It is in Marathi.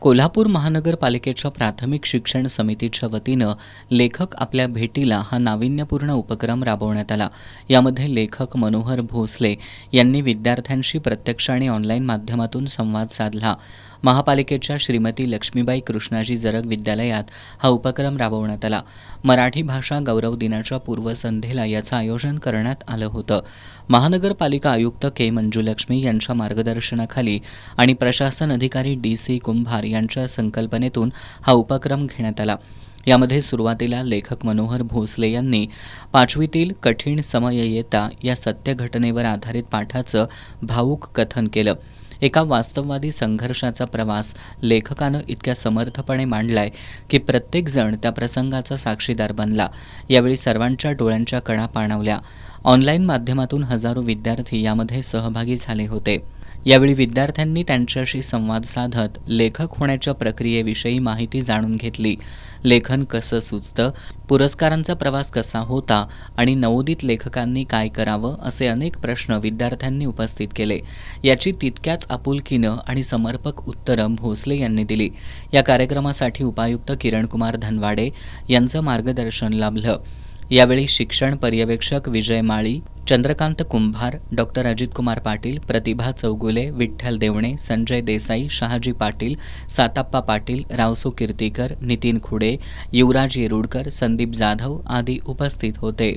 कोल्हापूर महानगरपालिकेच्या प्राथमिक शिक्षण समितीच्या वतीनं लेखक आपल्या भेटीला हा नाविन्यपूर्ण उपक्रम राबवण्यात आला. यामध्ये लेखक मनोहर भोसले यांनी विद्यार्थ्यांशी प्रत्यक्ष आणि ऑनलाईन माध्यमातून संवाद साधला. महापालिकेच्या श्रीमती लक्ष्मीबाई कृष्णाजी जरग विद्यालयात हा उपक्रम राबवण्यात आला. मराठी भाषा गौरव दिनाच्या पूर्वसंध्येला याचं आयोजन करण्यात आलं होतं. महानगरपालिका आयुक्त के मंजुलक्ष्मी यांच्या मार्गदर्शनाखाली आणि प्रशासन अधिकारी DC कुंभार यांच्या संकल्पनेतून हा उपक्रम घेण्यात आला. यामध्ये सुरुवातीला लेखक मनोहर भोसले यांनी 5वीतील कठीण समय येता या सत्य घटनेवर आधारित पाठाचं भावूक कथन केलं. एका वास्तववादी संघर्षाचा प्रवास लेखकानं इतक्या समर्थपणे मांडलाय की प्रत्येकजण त्या प्रसंगाचा साक्षीदार बनला. यावेळी सर्वांच्या डोळ्यांच्या कणा पाणावल्या. ऑनलाईन माध्यमातून हजारो विद्यार्थी यामध्ये सहभागी झाले होते. यावेळी विद्यार्थ्यांनी त्यांच्याशी संवाद साधत लेखक होण्याच्या प्रक्रियेविषयी माहिती जाणून घेतली. लेखन कसं सुचतं, पुरस्कारांचा प्रवास कसा होता आणि नवोदित लेखकांनी काय करावं असे अनेक प्रश्न विद्यार्थ्यांनी उपस्थित केले. याची तितक्याच आपुलकीनं आणि समर्पक उत्तरं भोसले यांनी दिली. या कार्यक्रमासाठी उपायुक्त किरणकुमार धनवाडे यांचं मार्गदर्शन लाभलं. यावेळी शिक्षण पर्यवेक्षक विजय माळी, चंद्रकांत कुंभार, डॉक्टर अजितकुमार पाटील, प्रतिभा चौगुले, विठ्ठल देवणे, संजय देसाई, शहाजी पाटील, साताप्पा पाटील, रावसो कीर्तीकर, नितीन खुडे, युवराज येरुडकर, संदीप जाधव आदी उपस्थित होते.